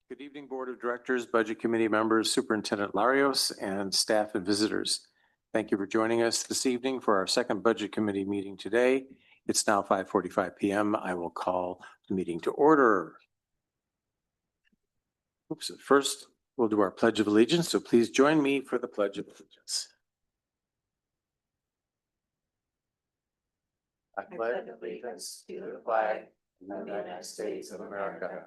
Good evening, Board of Directors, Budget Committee members, Superintendent Larios, and staff and visitors. Thank you for joining us this evening for our second Budget Committee meeting today. It's now 5:45 p.m. I will call the meeting to order. Oops, first we'll do our Pledge of Allegiance, so please join me for the Pledge of Allegiance. I pledge allegiance to the flag of the United States of America,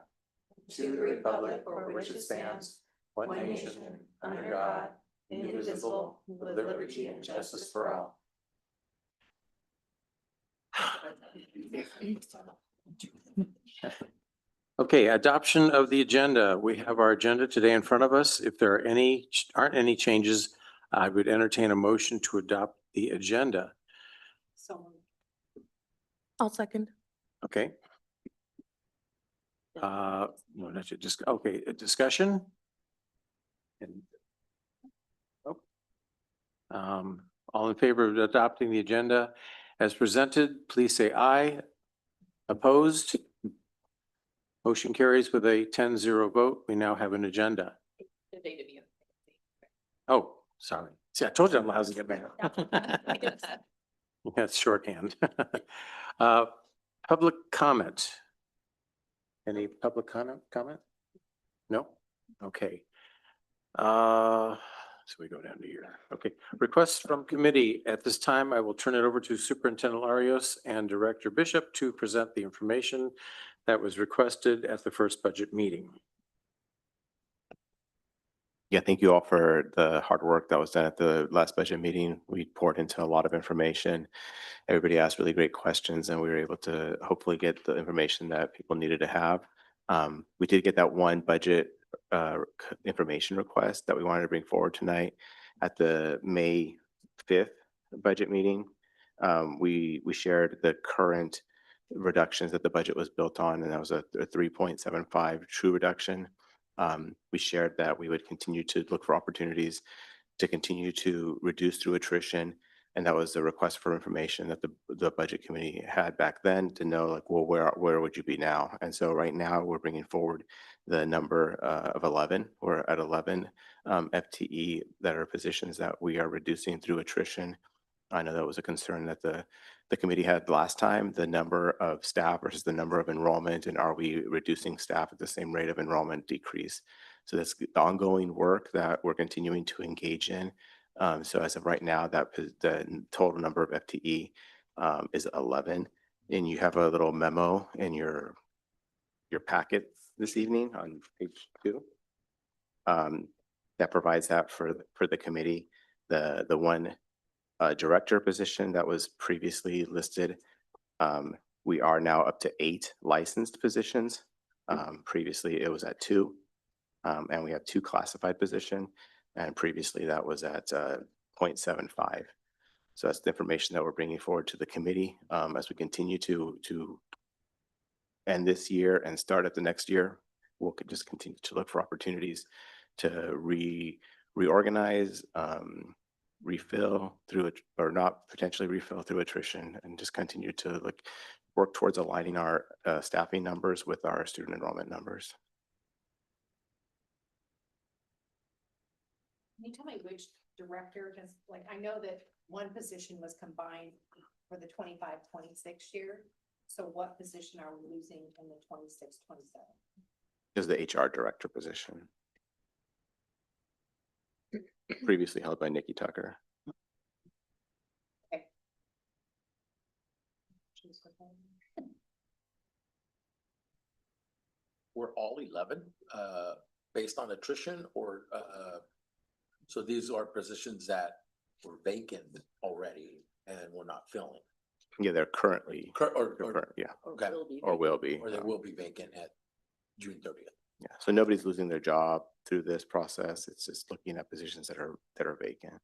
to the republic for which it stands, one nation, under God, indivisible, with liberty and justice for all. Okay, adoption of the agenda. We have our agenda today in front of us. If there aren't any changes, I would entertain a motion to adopt the agenda. So I'll second. Okay. No, that's it. Just, okay, a discussion? And all in favor of adopting the agenda as presented, please say aye. Opposed? Motion carries with a 10-0 vote. We now have an agenda. Oh, sorry. See, I told you I'm lousy at math. That's shorthand. Public comment. Any public comment? No? Okay. So we go down to here. Okay. Requests from committee. At this time, I will turn it over to Superintendent Larios and Director Bishop to present the information that was requested at the first budget meeting. Yeah, thank you all for the hard work that was done at the last budget meeting. We poured into a lot of information. Everybody asked really great questions, and we were able to hopefully get the information that people needed to have. We did get that one budget information request that we wanted to bring forward tonight at the May 5th budget meeting. We shared the current reductions that the budget was built on, and that was a 3.75 true reduction. We shared that we would continue to look for opportunities to continue to reduce through attrition. And that was the request for information that the budget committee had back then to know, like, well, where would you be now? And so right now we're bringing forward the number of 11. We're at 11 FTE that are positions that we are reducing through attrition. I know that was a concern that the committee had last time, the number of staff versus the number of enrollment, and are we reducing staff at the same rate of enrollment decrease? So that's the ongoing work that we're continuing to engage in. So as of right now, the total number of FTE is 11, and you have a little memo in your packet this evening on page 2 that provides that for the committee. The one director position that was previously listed, we are now up to 8 licensed positions. Previously it was at 2, and we have 2 classified position, and previously that was at 0.75. So that's the information that we're bringing forward to the committee as we continue to end this year and start at the next year. We'll just continue to look for opportunities to reorganize, refill through it, or not potentially refill through attrition, and just continue to work towards aligning our staffing numbers with our student enrollment numbers. Can you tell me which director, because I know that one position was combined for the 25-26 year. So what position are we losing in the 26-27? Is the HR director position previously held by Nikki Tucker. Okay. We're all 11 based on attrition, or so these are positions that were vacant already and we're not filling. Yeah, they're currently yeah, Okay, or will be, or they will be vacant at June 30th. yeah. So nobody's losing their job through this process. It's just looking at positions that are vacant.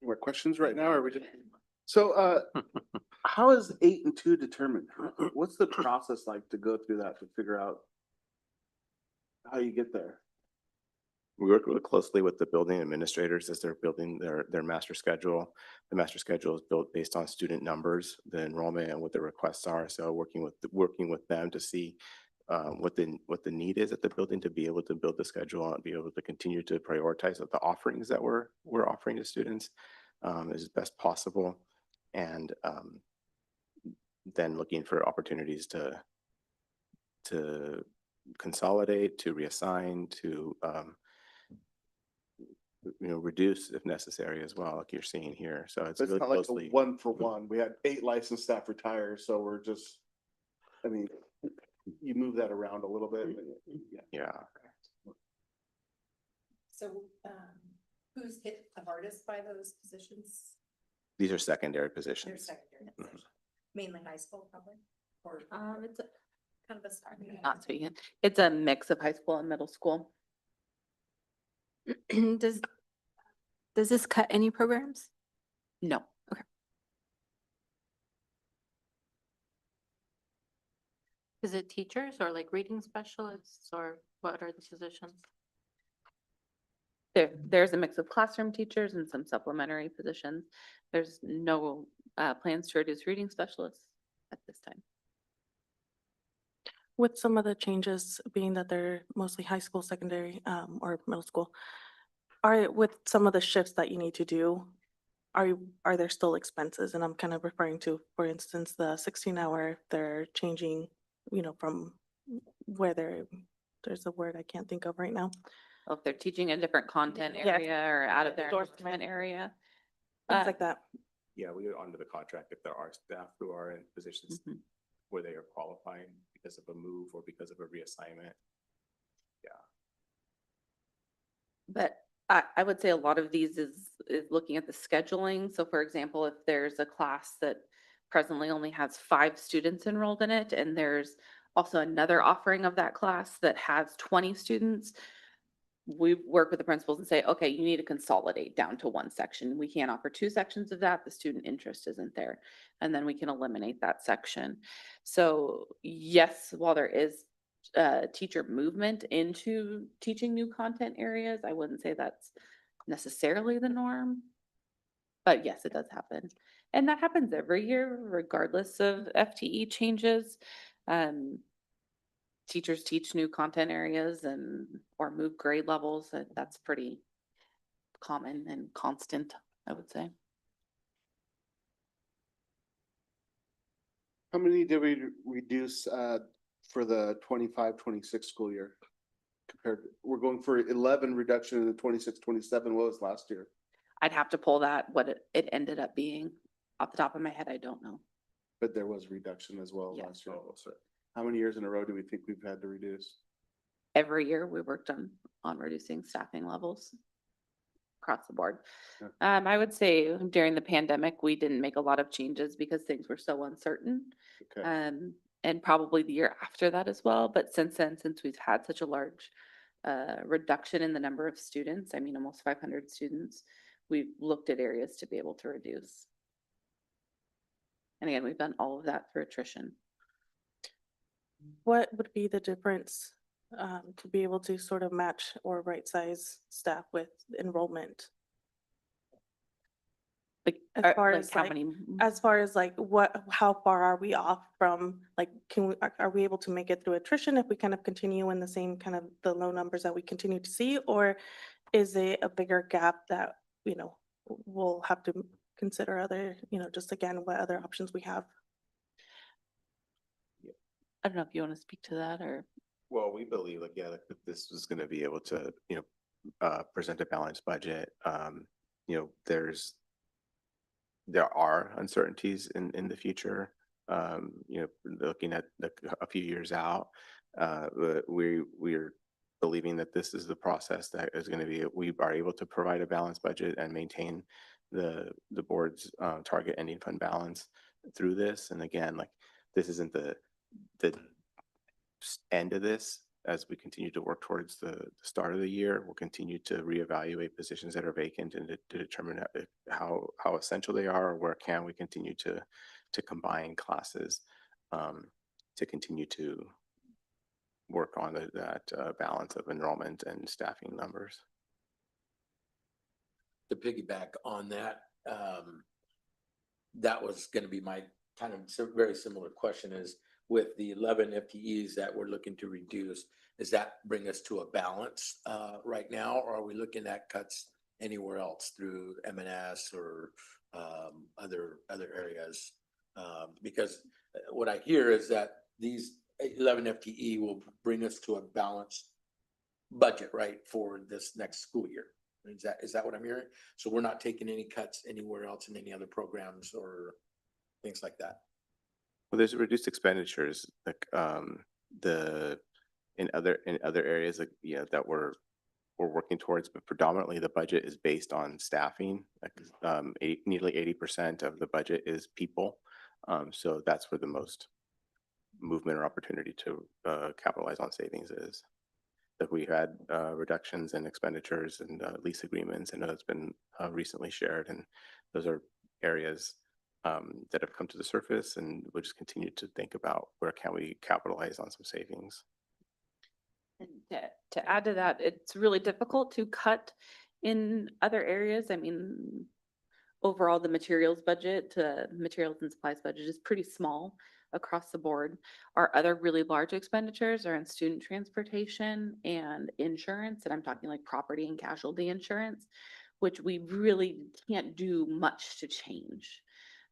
More questions right now, or are we just? So, how is 8 and 2 determined? What's the process like to go through that to figure out how you get there? We work really closely with the building administrators as they're building their master schedule. The master schedule is built based on student numbers, the enrollment and what the requests are. So working with them to see what the need is at the building to be able to build the schedule and be able to continue to prioritize the offerings that we're offering to students as best possible. And then looking for opportunities to consolidate, to reassign, to reduce if necessary as well, like you're seeing here. So it's It's really not like a closely. one for one. We had 8 licensed staff retire, so we're just, I mean, you move that around a little bit. Yeah. Yeah. So, who's hit the hardest by those positions? These are secondary They're positions. secondary, Mhm. positions. Mainly high school probably, or It's kind of a starting. not speaking. It's a mix of high school and middle school. Does, does this cut any programs? No. Is it teachers or like reading specialists or what are the positions? There's a mix of classroom teachers and some supplementary positions. There's no plans to reduce reading specialists at this time. With some of the changes being that they're mostly high school, secondary, or middle school, with some of the shifts that you need to do, are there still expenses? And I'm kind of referring to, for instance, the 16-hour, they're changing, from where there's a word I can't think of right now. Well, if they're teaching a different content Yes. area or out of their Endorsement. endorsement area. Things like that. Yeah, we are under the contract if there are staff who are in positions Mhm. where they are qualifying because of a move or because of a reassignment. But I would say a lot of these is looking at the scheduling. So for example, if there's a class that presently only has 5 students enrolled in it, and there's also another offering of that class that has 20 students, we work with the principals and say, okay, you need to consolidate down to 1 section. We can't offer 2 sections of that. The student interest isn't there. And then we can eliminate that section. So yes, while there is teacher movement into teaching new content areas, I wouldn't say that's necessarily the norm. But yes, it does happen. And that happens every year, regardless of FTE changes. Teachers teach new content areas or move grade levels. That's pretty common and constant, I would say. How many did we reduce for the 25-26 school year? We're going for 11 reduction in the 26-27. What was last year? I'd have to pull that, what it ended up being. Off the top of my head, I don't know. But there was reduction as well Yeah. last year. How many years in a row do we think we've had to reduce? Every year we worked on reducing staffing levels across the board. Yeah. I would say during the pandemic, we didn't make a lot of changes because things were so uncertain. Okay. And probably the year after that as well. But since then, since we've had such a large reduction in the number of students, I mean, almost 500 students, we've looked at areas to be able to reduce. And again, we've done all of that through attrition. What would be the difference to be able to sort of match or right size staff with enrollment? Like, As far like as, how like, many? As far as like how far are we off from, like, are we able to make it through attrition if we kind of continue in the same kind of the low numbers that we continue to see? Or is it a bigger gap that, we'll have to consider other, just again, what other options we have? I don't know if you want to speak to that or. Well, we believe that this was going to be able to, present a balanced budget. There are uncertainties in the future, looking at a few years out. But we're believing that this is the process that is going to be, we are able to provide a balanced budget and maintain the board's target ending fund balance through this. And again, like, this isn't the end of this. As we continue to work towards the start of the year, we'll continue to reevaluate positions that are vacant and to determine how essential they are, or where can we continue to combine classes to continue to work on that balance of enrollment and staffing numbers. To piggyback on that, that was gonna be my kind of very similar question is with the 11 FTEs that we're looking to reduce, does that bring us to a balance right now? Or are we looking at cuts anywhere else through M&S or other areas? Because what I hear is that these 11 FTE will bring us to a balanced budget, right, for this next school year. Is that what I'm hearing? So we're not taking any cuts anywhere else in any other programs or things like that? Well, there's reduced expenditures, like in other areas, like, you know, that we're working towards, but predominantly the budget is based on staffing. Like nearly 80% of the budget is people. So that's where the most movement or opportunity to capitalize on savings is. That we had reductions in expenditures and lease agreements. I know that's been recently shared, and those are areas that have come to the surface, and we'll just continue to think about where can we capitalize on some savings. And to add to that, it's really difficult to cut in other areas. I mean, overall, the materials budget, materials and supplies budget is pretty small across the board. Our other really large expenditures are in student transportation and insurance, and I'm talking like property and casualty insurance, which we really can't do much to change.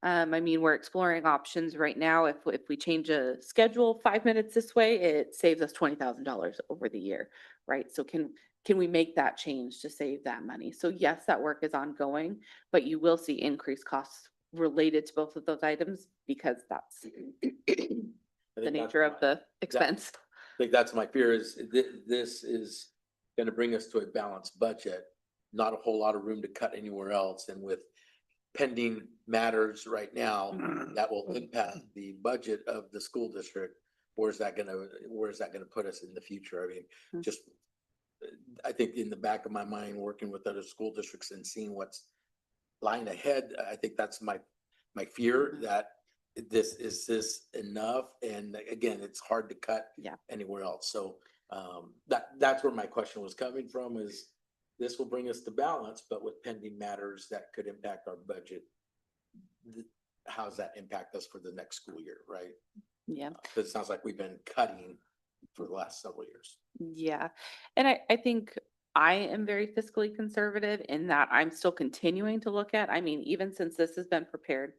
I mean, we're exploring options right now. If we change a schedule 5 minutes this way, it saves us $20,000 over the year, right? So can we make that change to save that money? So yes, that work is ongoing, but you will see increased costs related to both of those items because that's the nature of the expense. I think that's my fear is this is gonna bring us to a balanced budget, not a whole lot of room to cut anywhere else. And with pending matters right now that will impact the budget of the school district, where's that gonna put us in the future? I mean, just, I think in the back of my mind, working with other school districts and seeing what's lying ahead, I think that's my fear that is this enough? And again, it's hard to cut anywhere else. So that's where my question was coming from is this will bring us to balance, but with pending matters that could impact our budget, how does that impact us for the next school year, right? Yeah. Because it sounds like we've been cutting for the last several years. Yeah. And I think I am very fiscally conservative in that I'm still continuing to look at, I mean, even since this has been prepared,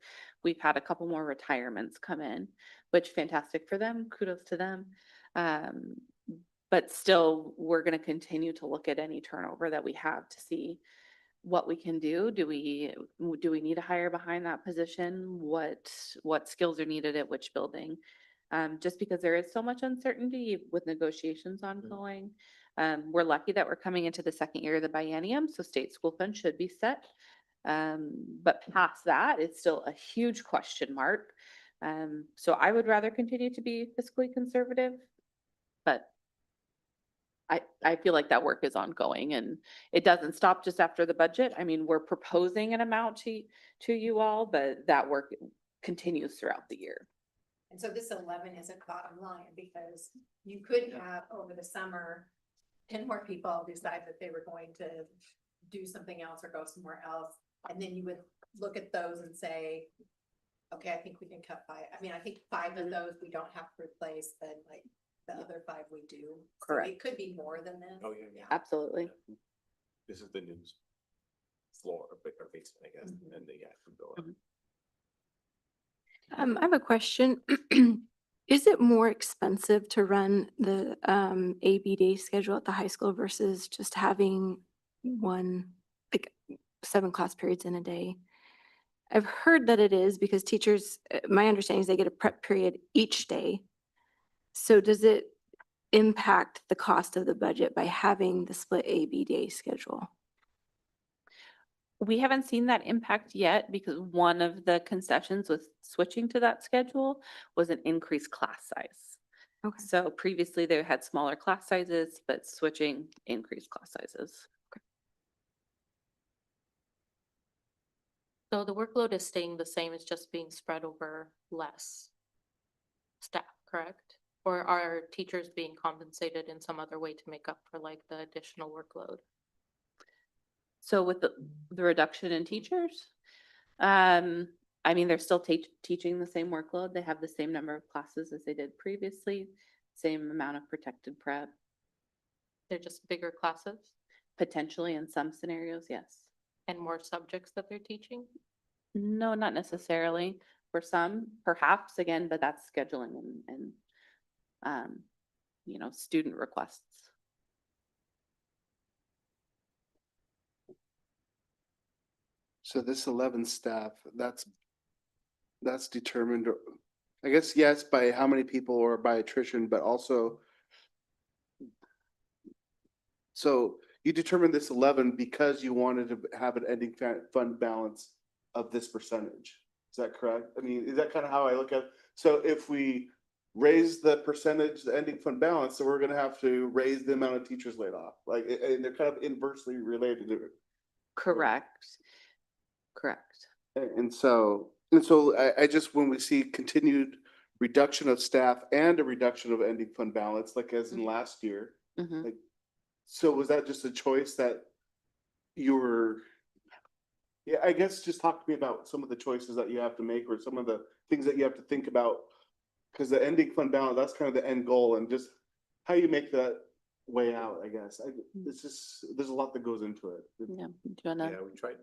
we've had a couple more retirements come in, which fantastic for them. Kudos to them. But still, we're going to continue to look at any turnover that we have to see what we can do. Do we need to hire behind that position? What skills are needed at which building? Just because there is so much uncertainty with negotiations ongoing. We're lucky that we're coming into the second year of the biennium, so state school fund should be set. But past that, it's still a huge question mark. So I would rather continue to be fiscally conservative, but I feel like that work is ongoing and it doesn't stop just after the budget. I mean, we're proposing an amount to you all, but that work continues throughout the year. And so this 11 is a bottom line because you could have over the summer, 10 more people decide that they were going to do something else or go somewhere else. And then you would look at those and say, okay, I think we can cut 5. I mean, I think 5 of those we don't have to replace, but like the other 5 we do. Correct. So it could be more than this. Oh, yeah. Absolutely. This is the news floor, or basement, I guess, and they can go up. I have a question. Is it more expensive to run the AB day schedule at the high school versus just having one, like 7 class periods in a day? I've heard that it is because teachers, my understanding is they get a prep period each day. So does it impact the cost of the budget by having the split AB day schedule? We haven't seen that impact yet because one of the concessions with switching to that schedule was an increased class size. Okay. So previously they had smaller class sizes, but switching increased class sizes. So the workload is staying the same, it's just being spread over less staff, correct? Or are teachers being compensated in some other way to make up for like the additional workload? So with the reduction in teachers, I mean, they're still teaching the same workload. They have the same number of classes as they did previously, same amount of protected prep, They're just bigger classes potentially in some scenarios, yes. and more subjects that they're teaching? No, not necessarily. For some, perhaps again, but that's scheduling and student requests. So this 11 staff, that's determined, I guess, yes, by how many people or by attrition, but also. So you determined this 11 because you wanted to have an ending fund balance of this percentage. Is that correct? I mean, is that kind of how I look at it? So if we raise the percentage, the ending fund balance, so we're gonna have to raise the amount of teachers laid off, like, and they're kind of inversely related to it. Correct. Correct. And so, I just, when we see continued reduction of staff and a reduction of ending fund balance, like as in last year, Mhm. like, so was that just a choice that you were? Yeah, I guess just talk to me about some of the choices that you have to make or some of the things that you have to think about. Cause the ending fund balance, that's kind of the end goal and just how you make that way out, I guess. It's just, there's a lot that goes into it. Yeah. Do you wanna? Yeah, we tried,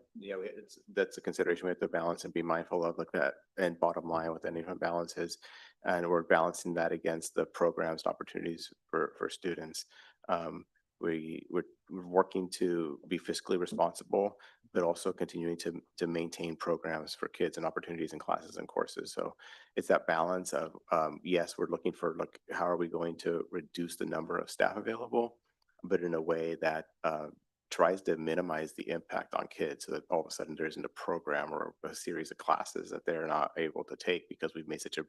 that's a consideration we have to balance and be mindful of, like that and bottom line with any fund balances. And we're balancing that against the programs and opportunities for students. We're working to be fiscally responsible, but also continuing to maintain programs for kids and opportunities in classes and courses. So it's that balance of, yes, we're looking for, like, how are we going to reduce the number of staff available, but in a way that tries to minimize the impact on kids so that all of a sudden there isn't a program or a series of classes that they're not able to take because we've made such a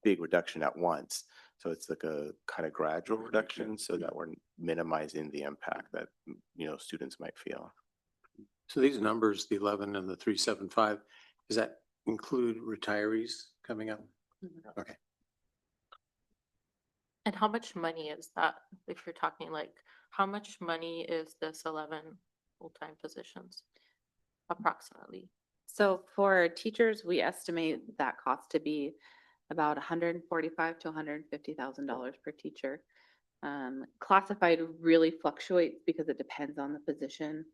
big reduction at once. So it's like a kind of gradual reduction so that we're minimizing the impact that, students might feel. So these numbers, the 11 and the 375, does that include retirees coming up? Mhm. Okay. And how much money is that? If you're talking like, how much money is this 11 full-time positions approximately? So for teachers, we estimate that cost to be about $145,000 to $150,000 per teacher. Classified really fluctuates because it depends on the position,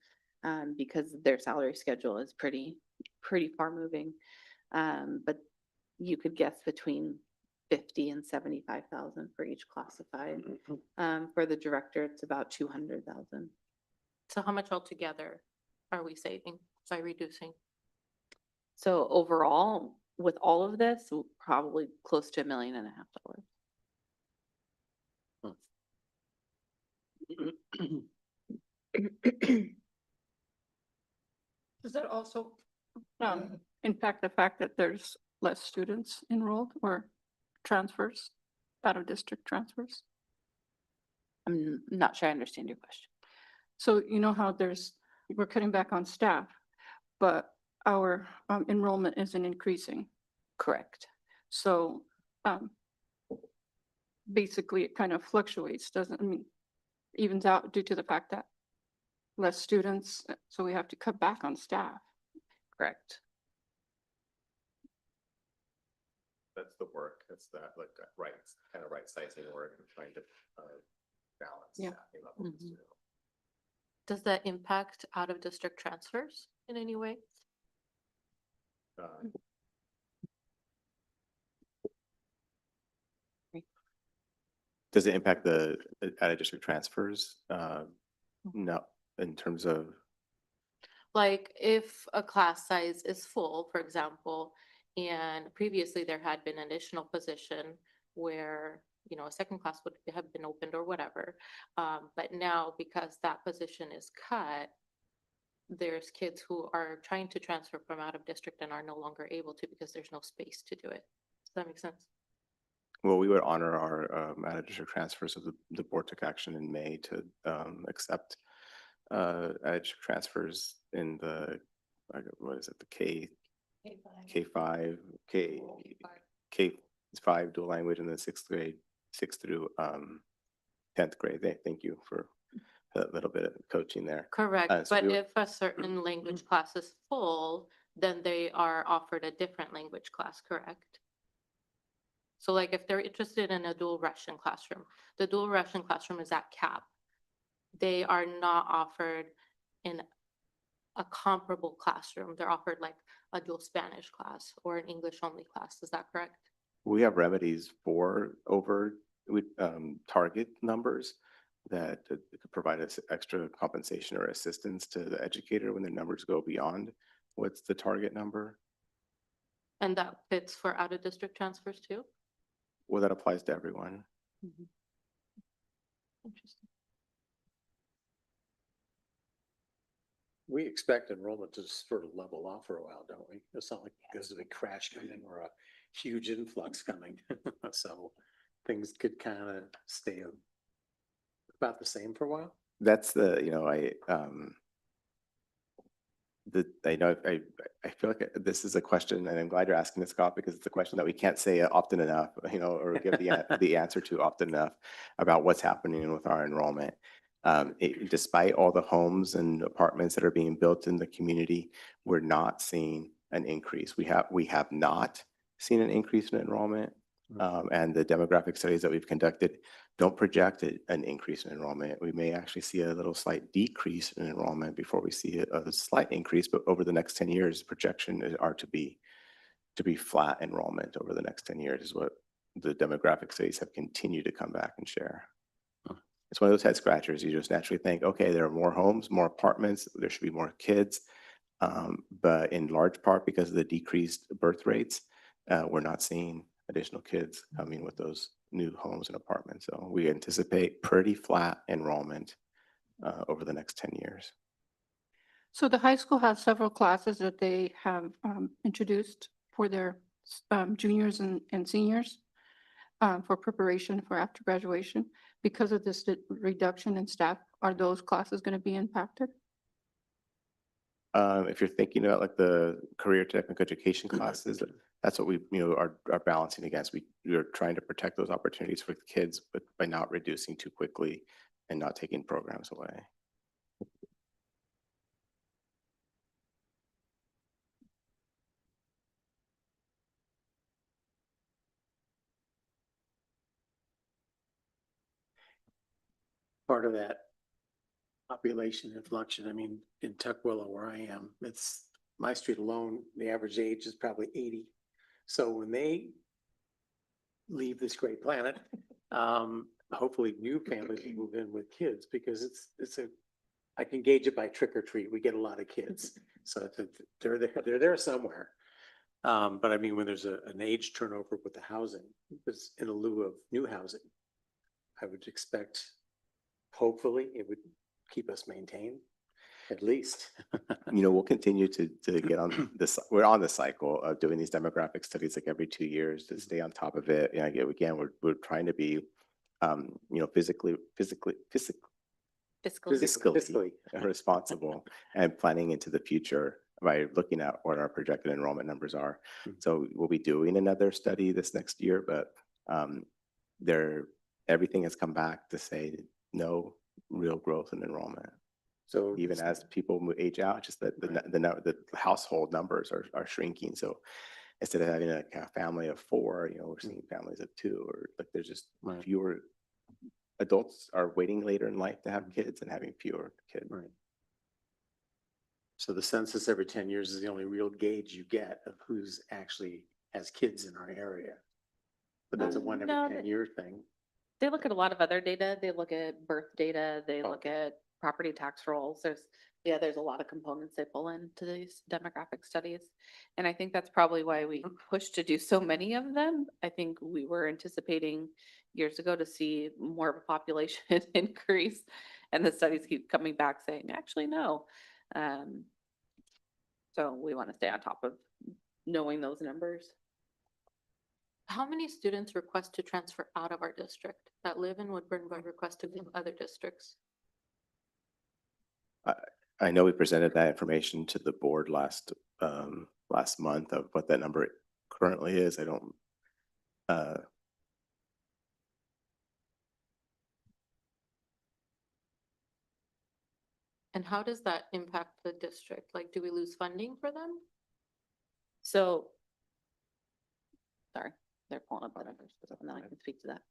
because their salary schedule is pretty far moving. But you could guess between 50 and 75,000 for each classified. For the director, it's about 200,000. So how much altogether are we saving by reducing? So overall, with all of this, probably close to $1.5 million. Does that also impact the fact that there's less students enrolled or transfers, out of district transfers? I'm not sure I understand your question. So you know how we're cutting back on staff, but our enrollment isn't increasing. Correct. So basically it kind of fluctuates, evens out due to the fact that less students, so we have to cut back on staff. Correct. That's the work. That's that, like, right sizing work and trying to balance Yeah. staffing levels. Mhm. Does that impact out of district transfers in any way? Does it impact the out of district transfers? No, in terms of, Like if a class size is full, for example, and previously there had been an additional position where, a second class would have been opened or whatever. But now because that position is cut, there's kids who are trying to transfer from out of district and are no longer able to because there's no space to do it. Does that make sense? well, we would honor our out of district transfers. So the board took action in May to accept out of district transfers in the, what is it, the K5, K5 dual language in the 6th grade 6th through 10th grade. Thank you for a little bit of coaching there. Correct, so but we- if a certain language class is full, then they are offered a different language class, correct? So like if they're interested in a dual Russian classroom, the dual Russian classroom is at cap. They are not offered in a comparable classroom. They're offered like a dual Spanish class or an English only class. Is that correct? We have remedies for target numbers that could provide us extra compensation or assistance to the educator when the numbers go beyond what's the target number. And that fits for out of district transfers too? Well, that applies to everyone. Interesting. We expect enrollment to sort of level off for a while, don't we? It's not like there's a big crash coming or a huge influx coming. So things could kind of stay about the same for a while. That's the, I feel like this is a question, and I'm glad you're asking this, Scott, because it's a question that we can't say often enough, or give the answer to often enough about what's happening with our enrollment. Despite all the homes and apartments that are being built in the community, we're not seeing an increase. We have not seen an increase in enrollment. And the demographic studies that we've conducted don't project an increase in enrollment. We may actually see a little slight decrease in enrollment before we see a slight increase, but over the next 10 years, projections are to be flat enrollment over the next 10 years is what the demographic studies have continued to come back and share. It's one of those head scratchers. You just naturally think, okay, there are more homes, more apartments, there should be more kids. But in large part because of the decreased birth rates, we're not seeing additional kids coming with those new homes and apartments. So we anticipate pretty flat enrollment over the next 10 years. So the high school has several classes that they have introduced for their juniors and seniors for preparation for after graduation. Because of this reduction in staff, are those classes going to be impacted? If you're thinking about like the career technical education classes, that's what we are balancing against. We are trying to protect those opportunities for the kids, but by not reducing too quickly and not taking programs away. Part of that population inflection, I mean, in Tukwila where I am, it's my street alone, the average age is probably 80. So when they leave this great planet, hopefully new families will move in with kids because I can gauge it by trick or treat. We get a lot of kids. So they're there somewhere. But I mean, when there's an age turnover with the housing, it's in lieu of new housing, I would expect, hopefully, it would keep us maintained, at least. We'll continue to get on this. We're on the cycle of doing these demographic studies like every 2 years to stay on top of it. And again, we're trying to be, fiscally responsible and planning into the future by looking at what our projected enrollment numbers are. So we'll be doing another study this next year, but everything has come back to say no real growth in enrollment. So Even as people age out, just the household numbers are shrinking. So instead of having a family of 4, we're seeing families of 2, or like there's just fewer adults are waiting later in life to have kids and having fewer kids. Right. So the census every 10 years is the only real gauge you get of who's actually has kids in our area. But that's a one every No, 10-year thing. They look at a lot of other data. They look at birth data. They look at property tax rolls. There's a lot of components they pull into these demographic studies. And I think that's probably why we pushed to do so many of them. I think we were anticipating years ago to see more of a population increase. And the studies keep coming back saying, actually, no. So we want to stay on top of knowing those numbers. How many students request to transfer out of our district that live in Woodburn but request to leave other districts? I know we presented that information to the board last month of what that number currently is. I don't And how does that impact the district? Like, do we lose funding for them? So, sorry, they're pulling up the numbers, and then I can speak to that.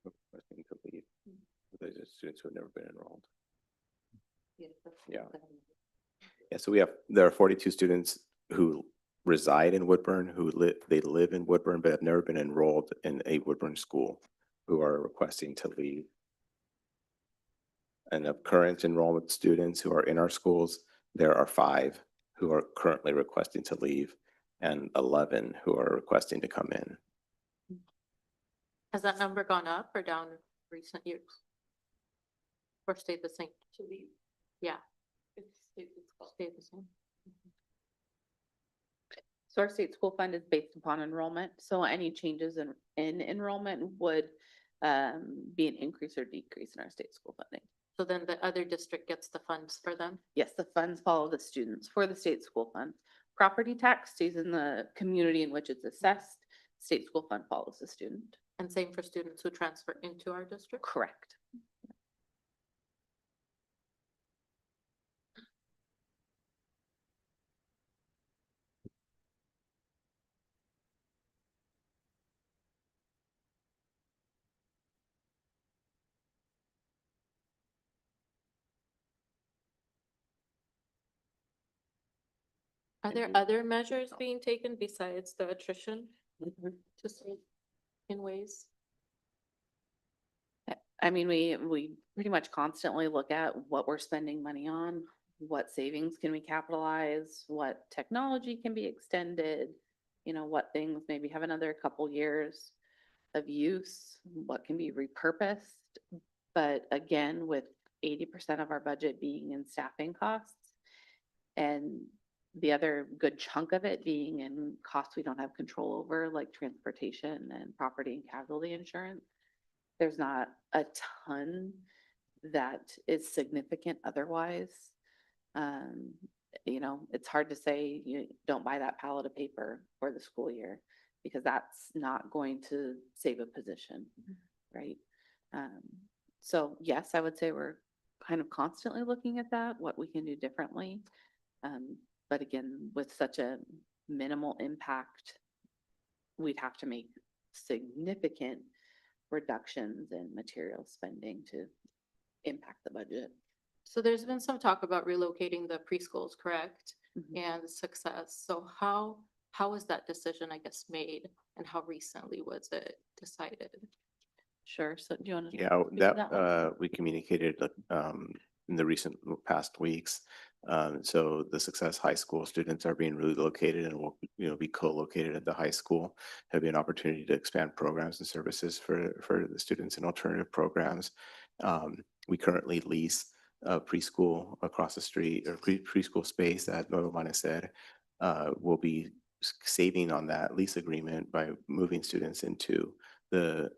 Requesting to leave. Those are students who have never been enrolled. Yeah. Yeah, so there are 42 students who reside in Woodburn, they live in Woodburn, but have never been enrolled in a Woodburn school, who are requesting to leave. And of current enrollment students who are in our schools, there are 5 who are currently requesting to leave and 11 who are requesting to come in. Has that number gone up or down in recent years? Or stayed the same? To leave. Yeah. It's stayed the same. So our state school fund is based upon enrollment, so any changes in enrollment would be an increase or decrease in our state school funding. So then the other district gets the funds for them? Yes, the funds follow the students for the state school fund. Property tax stays in the community in which it's assessed. State school fund follows the student. And same for students who transfer into our district? Correct. Are there other measures being taken besides the attrition to save in ways? I mean, we pretty much constantly look at what we're spending money on, what savings can we capitalize, what technology can be extended, what things maybe have another couple years of use, what can be repurposed. But again, with 80% of our budget being in staffing costs and the other good chunk of it being in costs we don't have control over, like transportation and property and casualty insurance, there's not a ton that is significant otherwise. It's hard to say you don't buy that pallet of paper for the school year because that's not going to save a position, right? So yes, I would say we're kind of constantly looking at that, what we can do differently. But again, with such a minimal impact, we'd have to make significant reductions in material spending to impact the budget. So there's been some talk about relocating the preschools, correct? Mhm. And success. So how was that decision, I guess, made and how recently was it decided? Sure. So do you want to? Yeah, we communicated in the recent past weeks. So the Success High School students are being relocated and will, be co-located at the high school. There'll be an opportunity to expand programs and services for the students in alternative programs. We currently lease a preschool across the street, or preschool space that Nuevo Amanecer will be saving on that lease agreement by moving students into the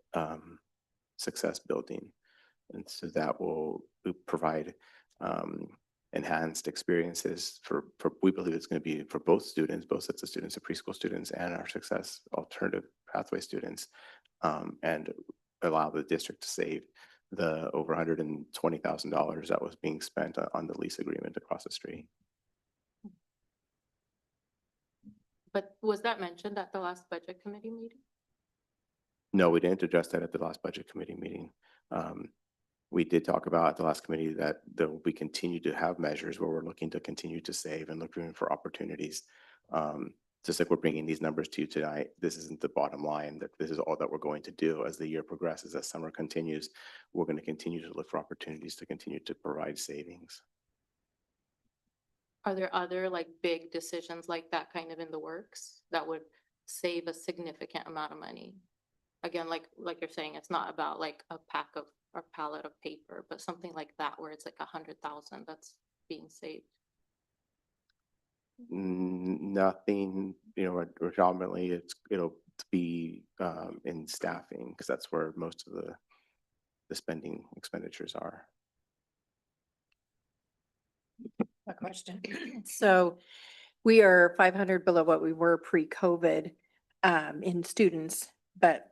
Success building. And so that will provide enhanced experiences we believe it's going to be for both students, both sets of students, the preschool students and our Success alternative pathway students, and allow the district to save the over $120,000 that was being spent on the lease agreement across the street. But was that mentioned at the last budget committee meeting? No, we didn't address that at the last budget committee meeting. We did talk about at the last committee that we continue to have measures where we're looking to continue to save and looking for opportunities. Just like we're bringing these numbers to you tonight, this isn't the bottom line, that this is all that we're going to do as the year progresses, as summer continues. We're going to continue to look for opportunities to continue to provide savings. Are there other big decisions like that kind of in the works that would save a significant amount of money? Again, like you're saying, it's not about a pack of or pallet of paper, but something like that where it's 100,000 that's being saved. Nothing, predominantly it'll be in staffing because that's where most of the spending expenditures are. A question. So we are 500 below what we were pre-COVID in students, but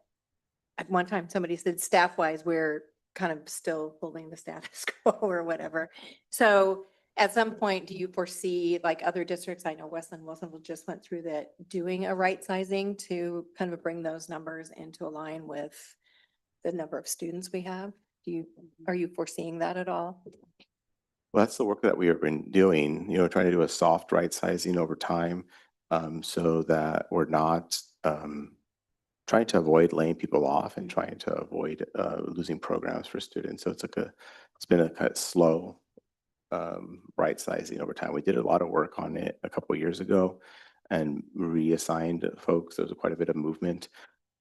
at one time somebody said staff wise, we're kind of still holding the status quo or whatever. So at some point, do you foresee like other districts? I know Westland Wilsonville just went through that, doing a right sizing to kind of bring those numbers into line with the number of students we have. Are you foreseeing that at all? Well, that's the work that we have been doing, trying to do a soft right sizing over time, so that we're not trying to avoid laying people off and trying to avoid losing programs for students. So it's been a kind of slow right sizing over time. We did a lot of work on it a couple of years ago and reassigned folks. There was quite a bit of movement.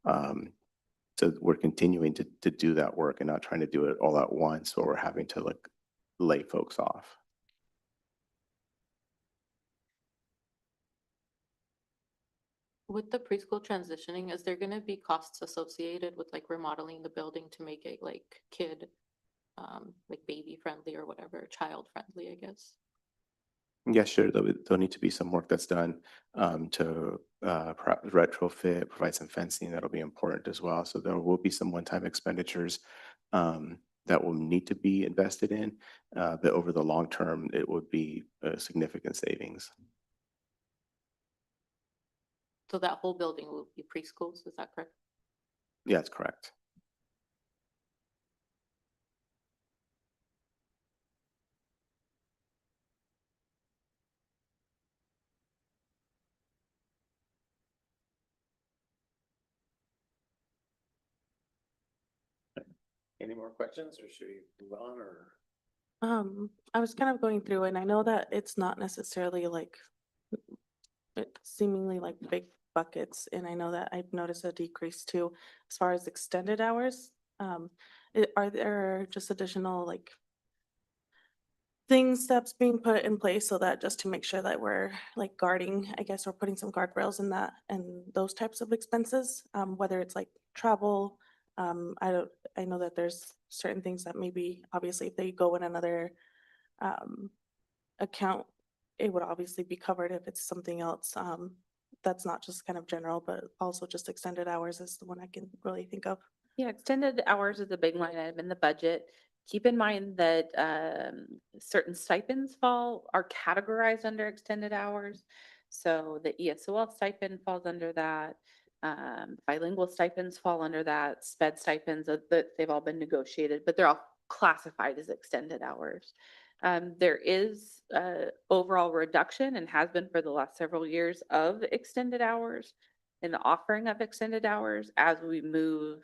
So we're continuing to do that work and not trying to do it all at once, or we're having to lay folks off. With the preschool transitioning, is there gonna be costs associated with like remodeling the building to make it like like baby friendly or whatever, child friendly, I guess? Yeah, sure. There'll need to be some work that's done to retrofit, provide some fencing. That'll be important as well. So there will be some one-time expenditures that will need to be invested in, but over the long term, it would be a significant savings. So that whole building will be preschools, is that correct? Yeah, that's correct. Any more questions, or should we move on, or? I was kind of going through and I know that it's not necessarily like seemingly like big buckets, and I know that I've noticed a decrease too as far as extended hours. Are there just additional like steps being put in place so that just to make sure that we're like guarding, I guess, or putting some guardrails in that and those types of expenses, whether it's like travel. I know that there's certain things that maybe obviously if they go in another account, it would obviously be covered if it's something else. That's not just kind of general, but also just extended hours is the one I can really think of. Yeah, extended hours is a big line item in the budget. Keep in mind that certain stipends are categorized under extended hours. So the ESOL stipend falls under that. Bilingual stipends fall under that. SPED stipends, that they've all been negotiated, but they're all classified as extended hours. There is overall reduction, and has been for the last several years, of extended hours in the offering of extended hours as we move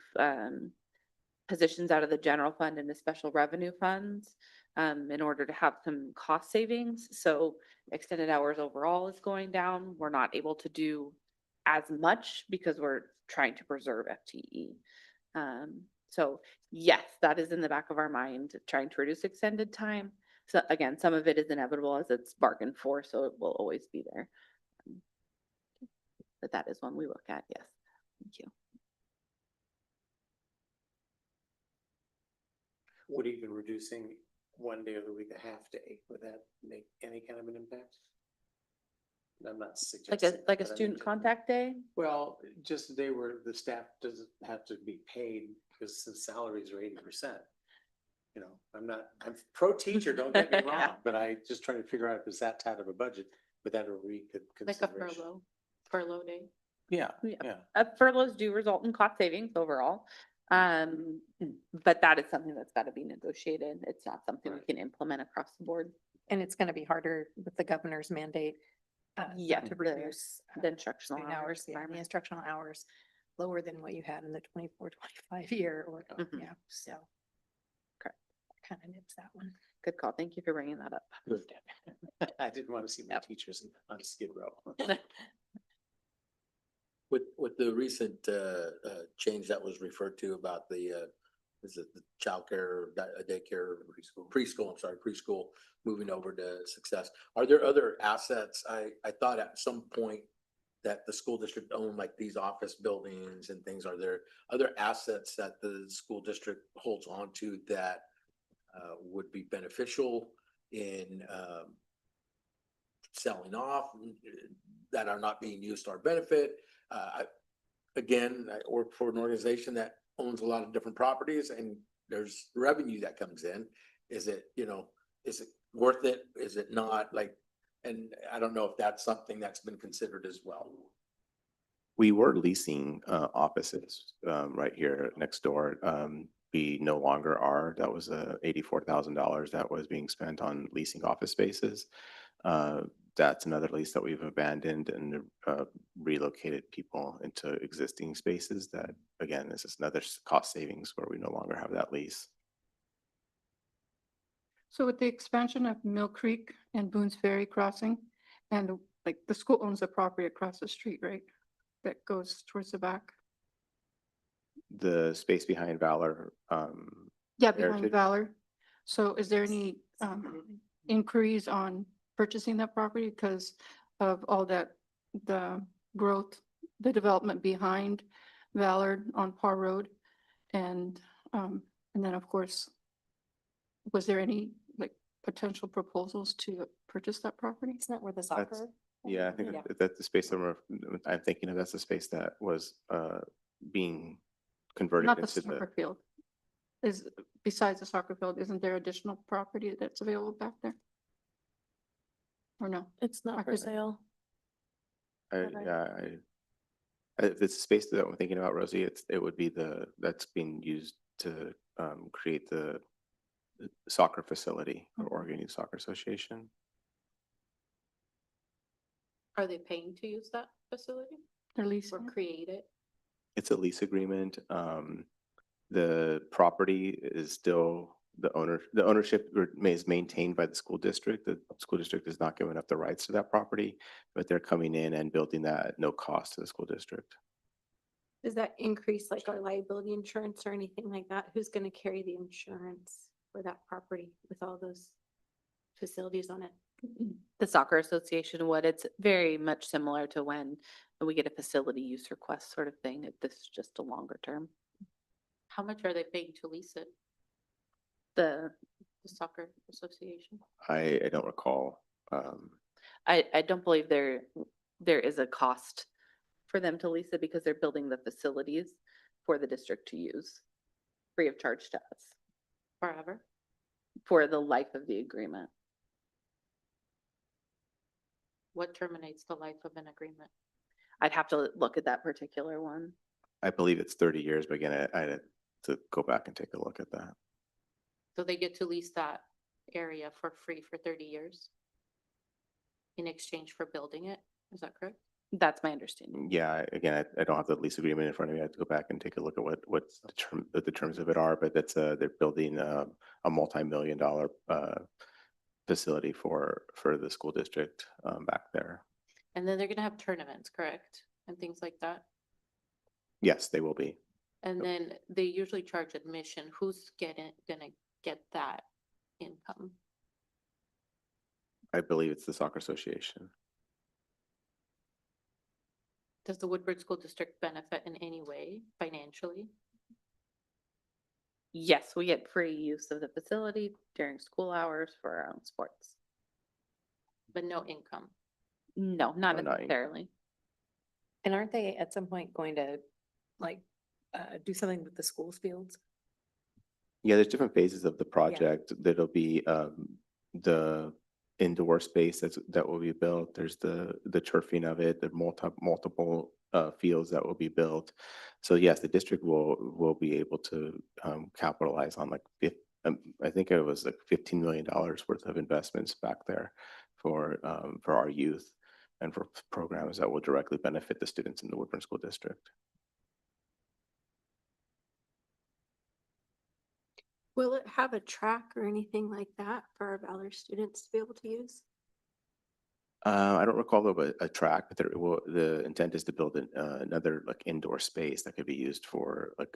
positions out of the general fund into special revenue funds in order to have some cost savings. So extended hours overall is going down. We're not able to do as much because we're trying to preserve FTE. So yes, that is in the back of our mind, trying to reduce extended time. So again, some of it is inevitable as it's bargained for, so it will always be there. But that is one we look at, yes. Thank you. Would even reducing one day of the week, a half day, would that make any kind of an impact? I'm not suggesting. Like a but I mean, student contact day? Well, just a day where the staff doesn't have to be paid because the salaries are 80%. I'm pro teacher, don't get me wrong, but I just trying to figure out if it's that tight of a budget, but that a Like a reconsideration. furlough day. Yeah, Yeah. yeah. Furloughs do result in cost savings overall. But that is something that's got to be negotiated. It's not something we Right. can implement across the board. And it's gonna be harder with the governor's mandate. Yeah, To the- reduce. The instructional student hours. yeah, the requirement. instructional hours lower than what you had in the 24-25 year or, Mhm. yeah, so. Correct. Kind of nips that one. Good call. Thank you for bringing that up. I didn't want to see my Yep. teachers on Skid Row. With the recent change that was referred to about the is it the childcare, daycare, preschool moving over to Success. Are there other assets? I thought at some point that the school district owned like these office buildings and things. Are there other assets that the school district holds on to that would be beneficial in selling off that are not being used to our benefit. Again, I work for an organization that owns a lot of different properties and there's revenue that comes in. Is it, is it worth it? Is it not? Like, and I don't know if that's something that's been considered as well. We were leasing offices right here next door. We no longer are. That was $84,000 that was being spent on leasing office spaces. That's another lease that we've abandoned and relocated people into existing spaces that, again, this is another cost savings where we no longer have that lease. So with the expansion of Mill Creek and Boone's Ferry Crossing, and like the school owns the property across the street, right? That goes towards the back. The space behind Valor, Yeah, behind Heritage. Valor. So is there any inquiries on purchasing that property because of all that, the growth, the development behind Valor on Parr Road? And then, of course, was there any like potential proposals to purchase that property? Isn't that where the That's- soccer? yeah, I think that's the space that I'm thinking of. That's the space that was being converted Not the into soccer field. Is, besides the soccer field, isn't there additional property that's available back there? Or no? It's not for Okay. sale. If it's the space that I'm thinking about, Rosie, it would be that's being used to create the soccer facility for Oregon Youth Soccer Association. Are they paying to use that facility They're leasing or it? create it? It's a lease agreement. The property is still the ownership is maintained by the school district. The school district is not giving up the rights to that property, but they're coming in and building that at no cost to the school district. Does that increase like our liability insurance or anything like that? Who's gonna carry the insurance for that property with all those facilities on it? The soccer association would, it's very much similar to when we get a facility use request sort of thing. This is just a longer term. How much are they paying to lease it, The, the soccer association? I don't recall. I don't believe there is a cost for them to lease it because they're building the facilities for the district to use free of charge to us Forever? for the life of the agreement. What terminates the life of an agreement? I'd have to look at that particular one. I believe it's 30 years, but again, I had to go back and take a look at that. So they get to lease that area for free for 30 years in exchange for building it? Is that correct? That's my understanding. Yeah, again, I don't have the lease agreement in front of me. I have to go back and take a look at what the terms of it are, but they're building a multi-million-dollar facility for the school district back there. And then they're gonna have tournaments, correct? And things like that? Yes, they will be. And then they usually charge admission. Who's gonna get that income? I believe it's the soccer association. Does the Woodbridge School District benefit in any way financially? Yes, we get free use of the facility during school hours for our own sports. But no income? No, not No, not necessarily. And aren't they at some point going to like do something with the schools fields? Yeah, there's different phases of the project. There'll be the indoor space that will be built. There's the turfing of it, the multiple fields that will be built. So yes, the district will be able to capitalize on I think it was like $15 million worth of investments back there for our youth and for programs that will directly benefit the students in the Woodburn School District. Will it have a track or anything like that for our Valor students to be able to use? I don't recall a track, but the intent is to build another like indoor space that could be used for like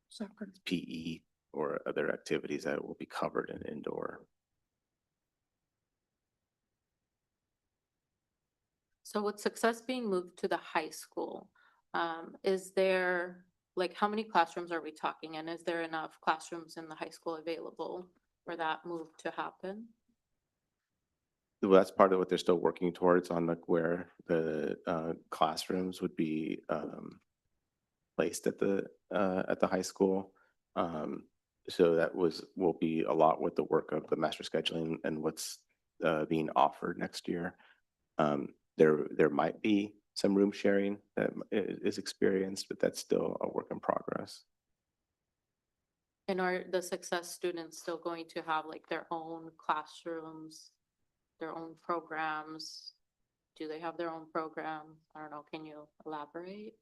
Soccer. PE or other activities that will be covered in indoor. So with success being moved to the high school, is there, like, how many classrooms are we talking? And is there enough classrooms in the high school available for that move to happen? Well, that's part of what they're still working towards on like where the classrooms would be placed at the high school. So that will be a lot with the work of the master scheduling and what's being offered next year. There might be some room sharing that is experienced, but that's still a work in progress. And are the success students still going to have like their own classrooms, their own programs? Do they have their own program? I don't know, can you elaborate?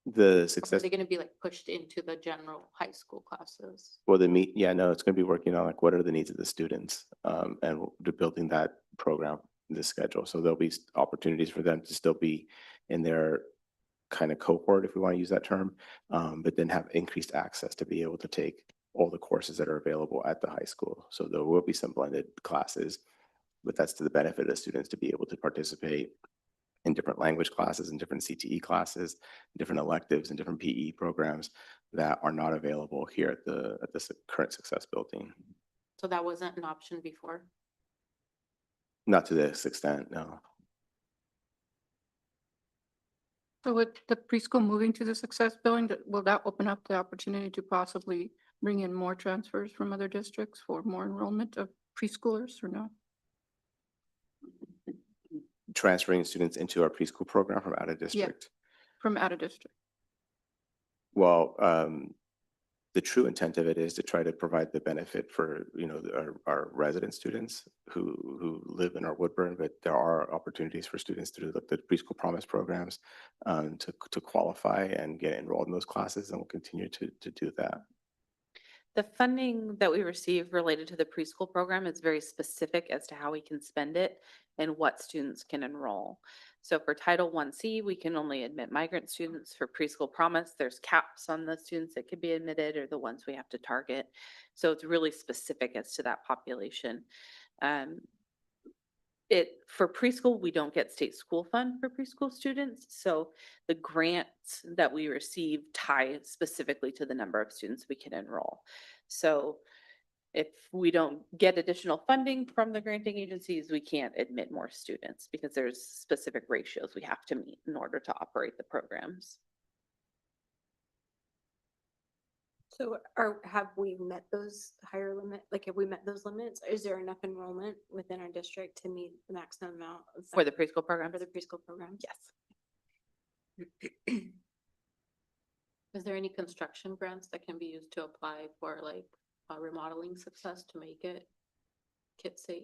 The Or are success, they gonna be like pushed into the general high school classes? well, yeah, no, it's going to be working on like what are the needs of the students, and building that program, the schedule. So there'll be opportunities for them to still be in their kind of cohort, if we want to use that term, but then have increased access to be able to take all the courses that are available at the high school. So there will be some blended classes, but that's to the benefit of the students to be able to participate in different language classes and different CTE classes, different electives and different PE programs that are not available here at the current Success building. So that wasn't an option before? Not to this extent, no. So with the preschool moving to the Success building, will that open up the opportunity to possibly bring in more transfers from other districts for more enrollment of preschoolers or no? Transferring students into our preschool program from out of district. From out of district? Well, the true intent of it is to try to provide the benefit for, our resident students who live in our Woodburn, but there are opportunities for students through the preschool promise programs to qualify and get enrolled in those classes, and we'll continue to do that. The funding that we receive related to the preschool program is very specific as to how we can spend it and what students can enroll. So for Title I-C, we can only admit migrant students. For Preschool Promise, there's caps on the students that can be admitted or the ones we have to target. So it's really specific as to that population. For preschool, we don't get state school fund for preschool students. So the grants that we receive tie specifically to the number of students we can enroll. So if we don't get additional funding from the granting agencies, we can't admit more students because there's specific ratios we have to meet in order to operate the programs. So have we met those higher limit, like have we met those limits? Is there enough enrollment within our district to meet the maximum amount of For the preschool program? for the preschool program? Yes. Is there any construction grants that can be used to apply for like remodeling Success to make it kid safe?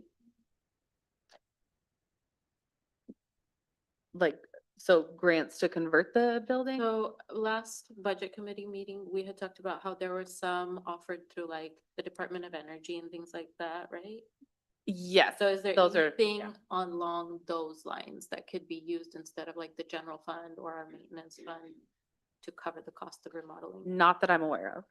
So grants to convert the building? So last budget committee meeting, we had talked about how there were some offered through like the Department of Energy and things like that, right? Yes. So is there Those are- anything yeah. along those lines that could be used instead of like the general fund or our maintenance fund to cover the cost of remodeling? Not that I'm aware of.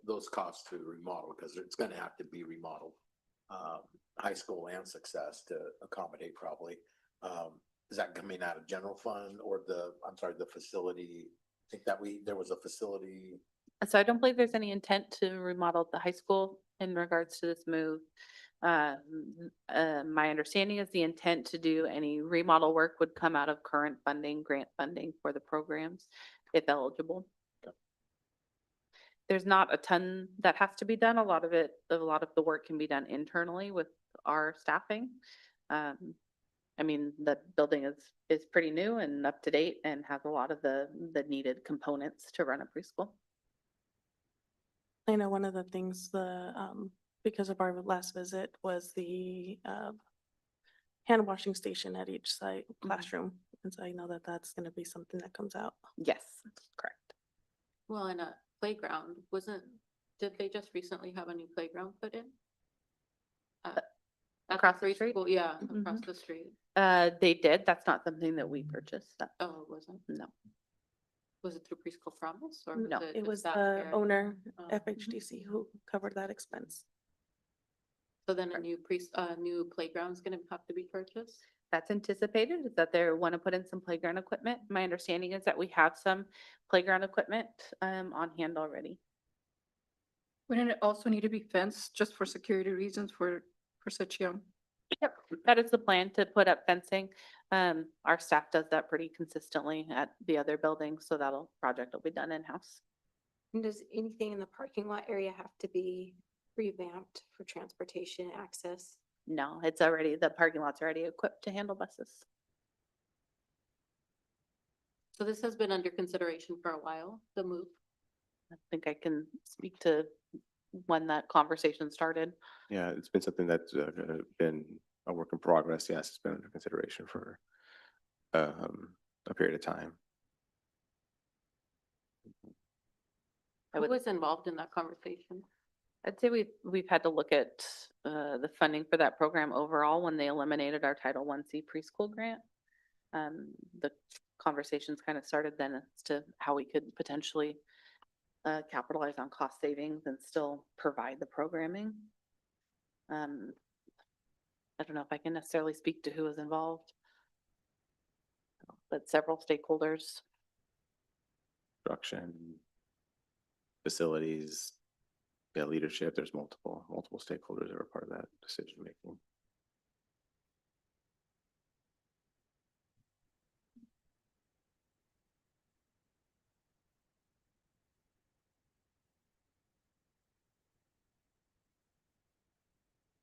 Those costs to remodel, because it's gonna have to be remodeled. High school and Success to accommodate probably. Is that coming out of general fund or the facility? I think that there was a facility. So I don't believe there's any intent to remodel the high school in regards to this move. My understanding is the intent to do any remodel work would come out of current funding, grant funding for the programs, if eligible. There's not a ton that has to be done. A lot of the work can be done internally with our staffing. The building is pretty new and up to date and has a lot of the needed components to run a preschool. I know one of the things because of our last visit was the hand washing station at each site classroom. And so I know that that's going to be something that comes out. Yes, correct. Well, and a playground did they just recently have a new playground put in? At Across the street? preschool? Yeah, across the street. They did. That's not something that we purchased. Oh, it wasn't? No. Was it through Preschool Promise or? No, It just was staff the care? owner, Oh. FHDC, who covered that expense. So then a new new playground's gonna have to be purchased? that's anticipated, is that they want to put in some playground equipment. My understanding is that we have some playground equipment on hand already. Wouldn't it also need to be fenced just for security reasons for such young? Yep, that is the plan, to put up fencing. Our staff does that pretty consistently at the other buildings, so project will be done in-house. And does anything in the parking lot area have to be revamped for transportation access? No, the parking lot's already equipped to handle buses. So this has been under consideration for a while, the move. I think I can speak to when that conversation started. Yeah, it's been something that's been a work in progress. Yes, it's been under consideration for a period of time. I Who would- was involved in that conversation? I'd say we've had to look at the funding for that program overall when they eliminated our Title I-C preschool grant. The conversations kind of started then as to how we could potentially capitalize on cost savings and still provide the programming. I don't know if I can necessarily speak to who was involved, but several stakeholders. Construction, facilities, yeah, leadership, there's multiple stakeholders that are part of that decision making.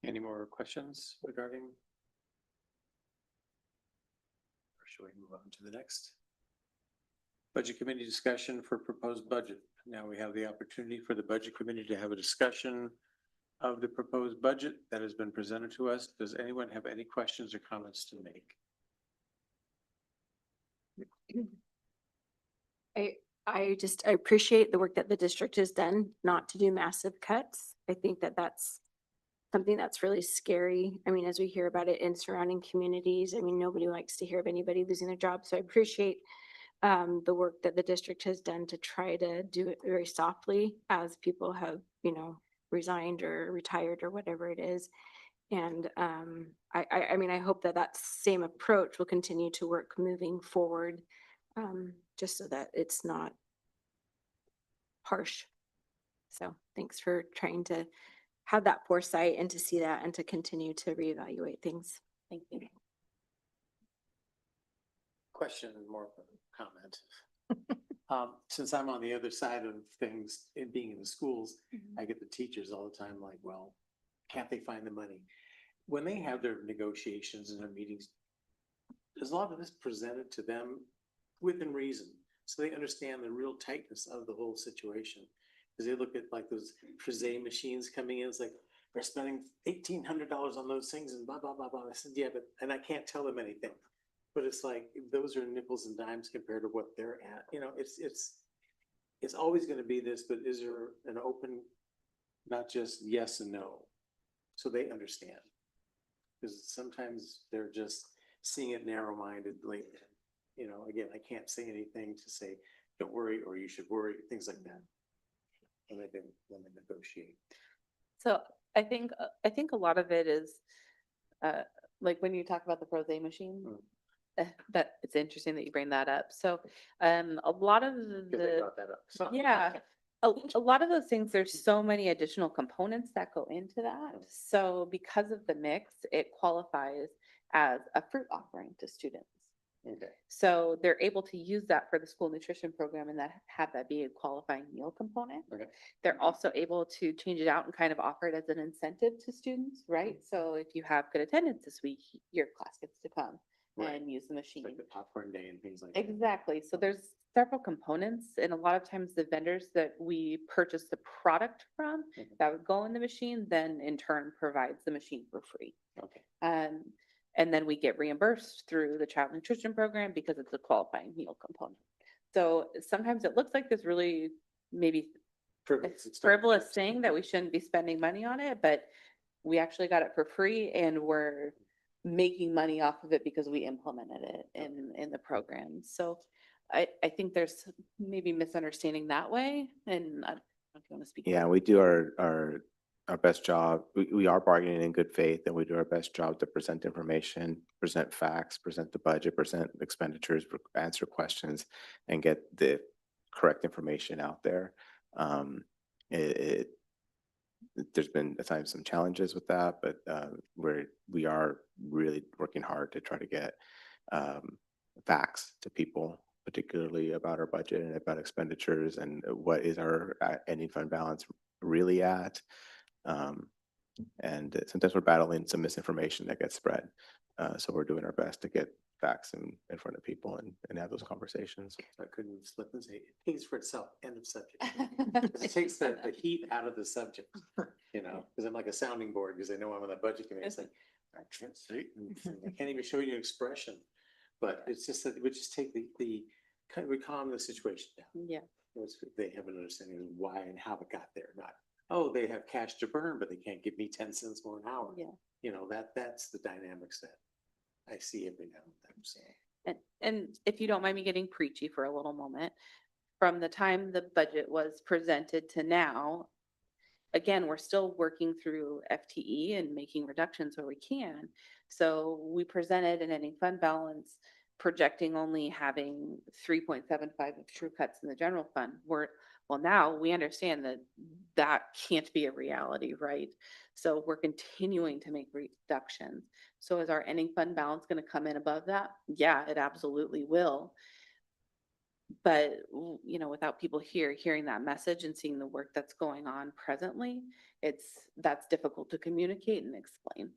Any more questions regarding? Or should we move on to the next? Budget committee discussion for proposed budget. Now we have the opportunity for the budget committee to have a discussion of the proposed budget that has been presented to us. Does anyone have any questions or comments to make? I appreciate the work that the district has done, not to do massive cuts. I think that that's something that's really scary. I mean, as we hear about it in surrounding communities, I mean, nobody likes to hear of anybody losing their job. So I appreciate the work that the district has done to try to do it very softly as people have, resigned or retired or whatever it is. And I mean, I hope that that same approach will continue to work moving forward, just so that it's not harsh. So thanks for trying to have that foresight and to see that and to continue to reevaluate things. Thank you. Question and more of a comment. Since I'm on the other side of things and being in the schools, I get the teachers all the time like, well, can't they find the money? When they have their negotiations and their meetings, there's a lot of this presented to them within reason. So they understand the real tightness of the whole situation. Because they look at like those Frise machines coming in, it's like, they're spending $1,800 on those things and blah, blah, blah, blah. I said, yeah, and I can't tell them anything. But it's like, those are nickels and dimes compared to what they're at. It's always gonna be this, but is there an open, not just yes and no? So they understand. Because sometimes they're just seeing it narrow-mindedly. Again, I can't say anything to say, don't worry, or you should worry, things like that. And they negotiate. So I think a lot of it is, like when you talk about the Prozé machine, that it's interesting that you bring that up. So, a lot of Because they the, brought that up. So- yeah, a lot of those things, there's so many additional components that go into that. So because of the mix, it qualifies as a fruit offering to students. Okay. So they're able to use that for the school nutrition program and have that be a qualifying meal component. Okay. They're also able to change it out and kind of offer it as an incentive to students, right? So if you have good attendance this week, your class gets to come Right. and use the machine. Like the popcorn day and things like that. Exactly. So there's several components, and a lot of times the vendors that we purchase the product from Mhm. that would go in the machine, then in turn provides the machine for free. Okay. And then we get reimbursed through the child nutrition program because it's a qualifying meal component. So sometimes it looks like this really maybe Frivolous. it's frivolous thing that we shouldn't be spending money on it, but we actually got it for free and we're making money off of it because we implemented it in the program. So I think there's maybe misunderstanding that way, and I don't know if you want to speak. to Yeah, that. we do our our best job. We are bargaining in good faith and we do our best job to present information, present facts, present the budget, present expenditures, answer questions, and get the correct information out there. There's been at times some challenges with that, but we are really working hard to try to get facts to people, particularly about our budget and about expenditures and what is our ending fund balance really at. And sometimes we're battling some misinformation that gets spread. So we're doing our best to get facts in front of people and have those conversations. I couldn't slip and say, it pays for itself, end of subject. It takes the heat out of the subject, you know, because I'm like a sounding board, because I know I'm on the budget committee. It's like, I can't say, I can't even show you an expression. But it's just that we just take the kind of, we calm the situation down. Yeah. They have an understanding of why and how it got there, not, oh, they have cash to burn, but they can't give me 10 cents more an hour. Yeah. You know, that's the dynamics that I see every now and then. So. And if you don't mind me getting preachy for a little moment, from the time the budget was presented to now, again, we're still working through FTE and making reductions where we can. So we presented an ending fund balance projecting only having 3.75 of true cuts in the general fund. Well, now we understand that that can't be a reality, right? So we're continuing to make reductions. So is our ending fund balance going to come in above that? Yeah, it absolutely will. But, you know, without people hearing that message and seeing the work that's going on presently, that's difficult to communicate and explain.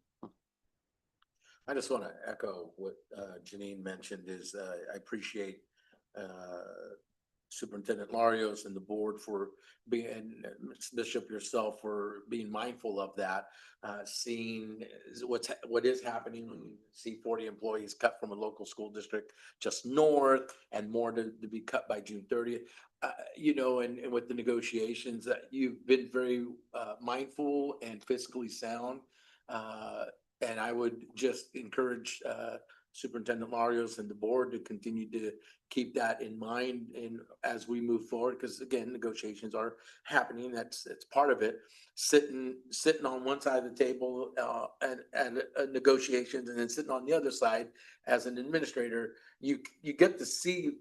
I just want to echo what Janine mentioned is I appreciate Superintendent Larios and the board for being, and Ms. Bishop yourself for being mindful of that, seeing what is happening when you see 40 employees cut from a local school district just north and more to be cut by June 30th. You know, and with the negotiations that you've been very mindful and fiscally sound. And I would just encourage Superintendent Larios and the board to continue to keep that in mind and as we move forward, because again, negotiations are happening. It's part of it. Sitting on one side of the table and negotiations, and then sitting on the other side as an administrator, you get to see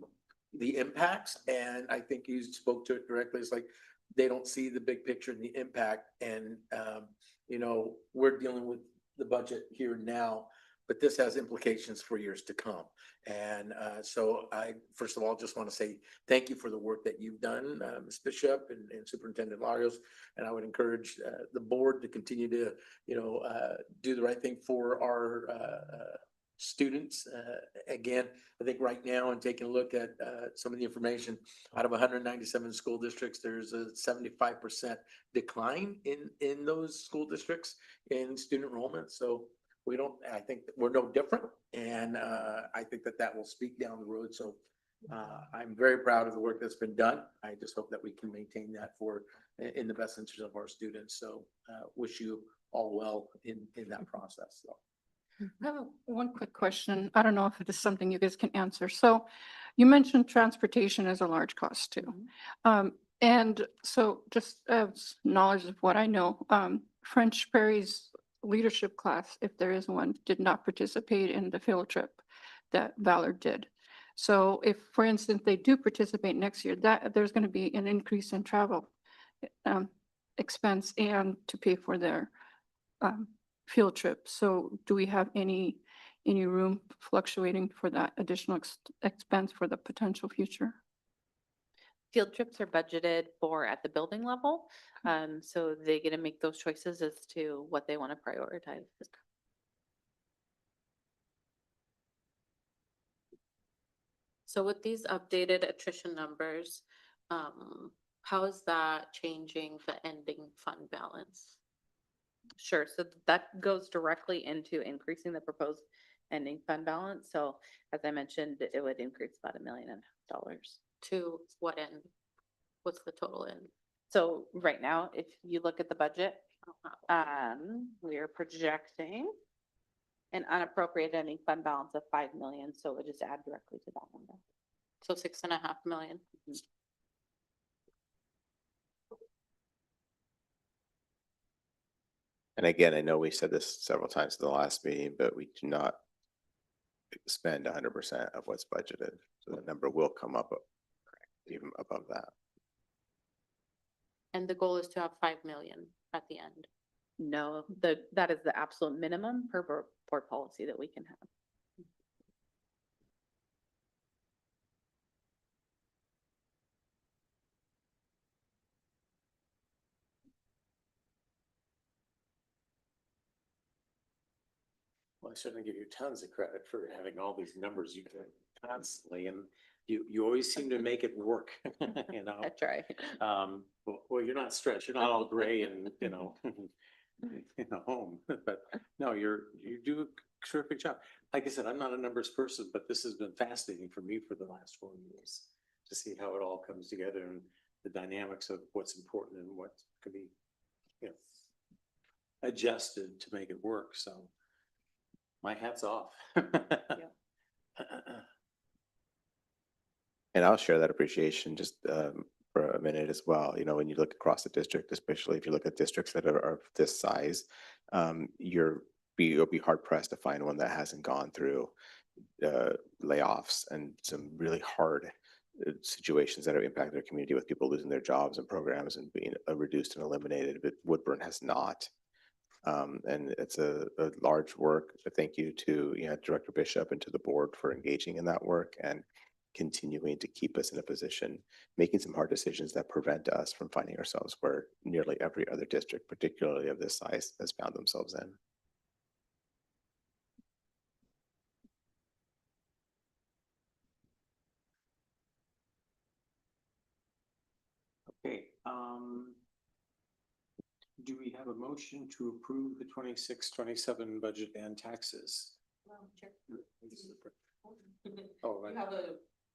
the impacts. And I think you spoke to it directly. It's like they don't see the big picture and the impact. And you know, we're dealing with the budget here now, but this has implications for years to come. And so I, first of all, just want to say thank you for the work that you've done, Ms. Bishop and Superintendent Larios. And I would encourage the board to continue to, you know, do the right thing for our students. Again, I think right now, and taking a look at some of the information, out of 197 school districts, there's a 75% decline in those school districts in student enrollment. So I think that we're no different. And I think that will speak down the road. So I'm very proud of the work that's been done. I just hope that we can maintain that in the best interest of our students. So wish you all well in that process. So. I have one quick question. I don't know if it is something you guys can answer. So you mentioned transportation as a large cost too. And so just as knowledge of what I know, French Prairie's leadership class, if there is one, did not participate in the field trip that Valor did. So if, for instance, they do participate next year, that there's going to be an increase in travel expense and to pay for their field trip. So do we have any room fluctuating for that additional expense for the potential future? Field trips are budgeted for at the building level. So they get to make those choices as to what they want to prioritize. So with these updated attrition numbers, how is that changing the ending fund balance? Sure. So that goes directly into increasing the proposed ending fund balance. So as I mentioned, it would increase about $1.5 million. To what end? What's the total end? So right now, if you look at the budget, we are projecting an unappropriated ending fund balance of 5 million. So it would just add directly to that number. So 6.5 million. Mhm. And again, I know we said this several times in the last meeting, but we do not spend 100% of what's budgeted. So the number will come up even above that. And the goal is to have 5 million at the end. No, that is the absolute minimum per board policy that we can have. Well, I certainly give you tons of credit for having all these numbers you do constantly, and you always seem to make it work, you know? That's right. Well, you're not stressed, you're not all gray and, you know, in a home, but no, you do a terrific job. Like I said, I'm not a numbers person, but this has been fascinating for me for the last 4 years to see how it all comes together and the dynamics of what's important and what could be, you know, adjusted to make it work, so my hat's off. And I'll share that appreciation just for a minute as well. You know, when you look across the district, especially if you look at districts that are of this size, you'll be hard pressed to find one that hasn't gone through layoffs and some really hard situations that have impacted their community, with people losing their jobs and programs and being reduced and eliminated. But Woodburn has not. And it's a large work. Thank you to Director Bishop and to the board for engaging in that work and continuing to keep us in a position, making some hard decisions that prevent us from finding ourselves where nearly every other district, particularly of this size, has found themselves in. Okay, do we have a motion to approve the 26-27 budget and taxes? Oh, right.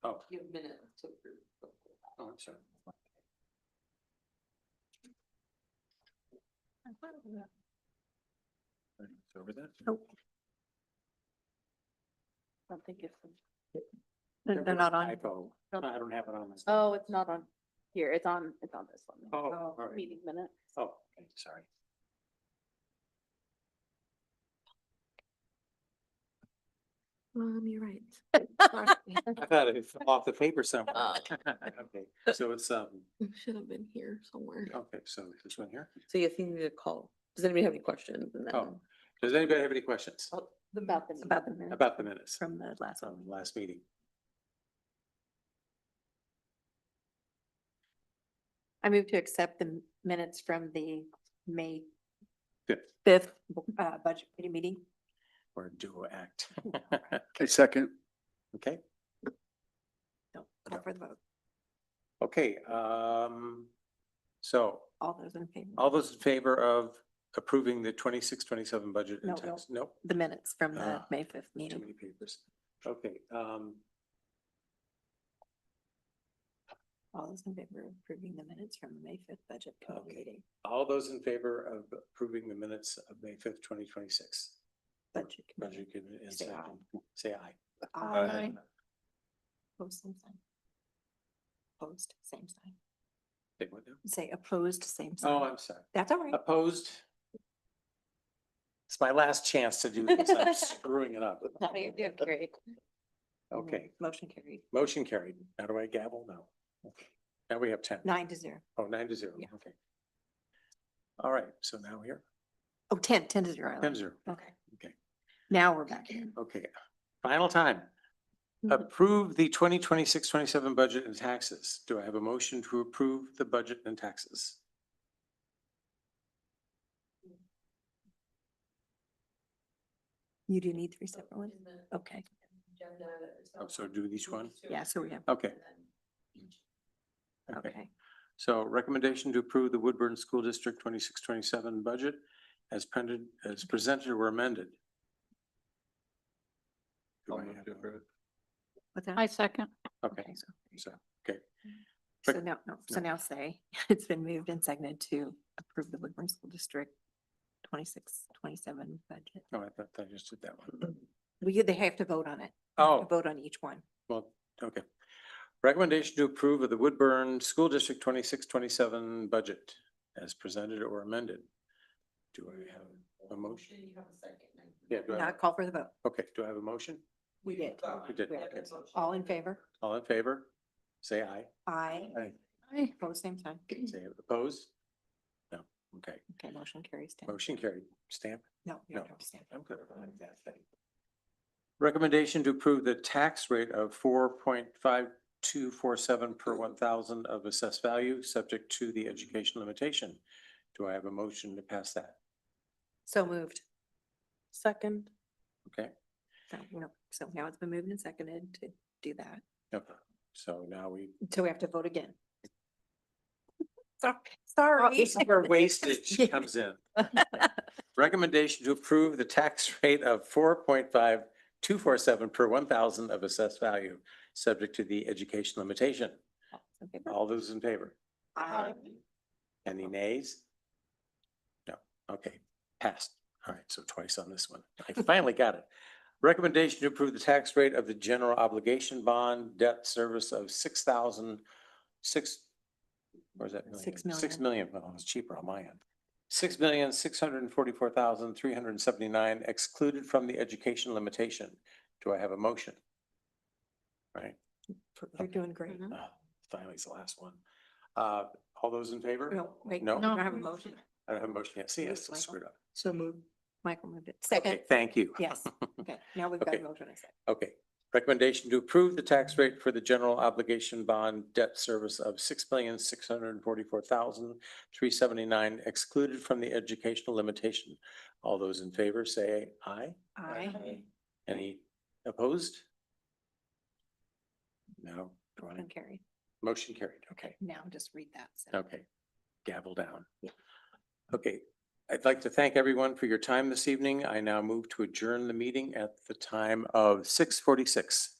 Oh. You have minutes to approve. Oh, I'm sorry. It's over that? Nope. I don't think it's. They're not on. Typo. I don't have it on this. Oh, it's not on here. It's on this one. Oh, all right. Meeting minutes. Oh, okay, sorry. You're right. I thought it fell off the paper somewhere. Okay, so it's, Should have been here somewhere. okay, so this one here. So you think you need to call. Does anybody have any questions? And then Oh, does anybody have any questions About the. about the minutes about the minutes from the last from one. the last meeting? I move to accept the minutes from the May Good. 5th budget committee meeting. Or duo act? A second. Okay, No, call for the vote. okay, so All those in favor? all those in favor of approving the 26-27 budget and No, tax? Nope. The minutes from the Ah, May 5th Too meeting. many papers. Okay, All those in favor of approving the minutes from the May 5th budget committee Okay. meeting. all those in favor of approving the minutes of May 5th, 2026? Budget committee. Budget committee, and Say second, say aye. Aye. Opposed, same sign. Opposed, same sign. Say what now? Say opposed, same sign. Oh, I'm sorry. That's all right. Opposed? It's my last chance to do this. I'm screwing it up. No, you're doing great. Okay, Motion carried. motion carried. Now do I gavel? No. Okay. Now we have 10. 9-0. Oh, 9-0. Yeah. Okay. All right, so now here, Oh, 10-0. 10-0. Okay, Okay, now we're back here. okay. Final time. Mhm. Approve the 2026-27 budget and taxes. Do I have a motion to approve the budget and taxes? You do need 3 separate ones? Okay, Oh, so do each one? yeah, so we have, Okay. Okay. okay. So recommendation to approve the Woodburn School District 26-27 budget as printed, as presented or amended. Do I have a- What's that? I second. Okay, Okay, so, okay, So now, no, so now say, it's been moved and seconded to approve the Woodburn School District 26-27 budget. no, I thought I just did that one. They have to vote on it. They have to Oh, Vote on each one. well, okay. Recommendation to approve of the Woodburn School District 26-27 budget as presented or amended. Do I have a motion? Yeah, do I Now have, call for the vote. okay, do I have a motion? We did. We did, We okay. did. All in favor? All in favor? Say aye. Aye. Aye. Aye. Both same sign. Say opposed? No, okay. Okay, motion carries. 10. Motion carried. Stamp? No, you No. don't have to stand. I'm good. I like that thing. Recommendation to approve the tax rate of 4.5247 per 1,000 of assessed value, subject to the education limitation. Do I have a motion to pass that? So moved. Second. Okay, So now it's been moved and seconded to do that. okay. So now we, So we have to vote again. Sorry. this is where wastage comes in. Recommendation to approve the tax rate of 4.5247 per 1,000 of assessed value, subject to the education limitation. Okay. All those in favor? Aye. Any nays? No, okay, passed. All right, so twice on this one. I finally got it. Recommendation to approve the tax rate of the general obligation bond debt service of 6,006. Where's that? 6 6 million. million, well, it's cheaper on my end. 6,644,379 excluded from the education limitation. Do I have a motion? Right, You're doing great. finally it's the last one. All those in favor? No, wait, No? we don't have a motion. I don't have a motion yet. See, I Yes, still Michael. screwed up. So moved. Michael moved it. Okay, Second. thank you. Yes. Okay, now we've got Okay. a motion. I said. Okay, recommendation to approve the tax rate for the general obligation bond debt service of 6,644,379 excluded from the educational limitation. All those in favor say aye. Aye. Any opposed? No. Do I- Motion carried. Motion carried. Okay, Now just read that. okay. Gavel down. Yeah. Okay, I'd like to thank everyone for your time this evening. I now move to adjourn the meeting at the time of 6:46.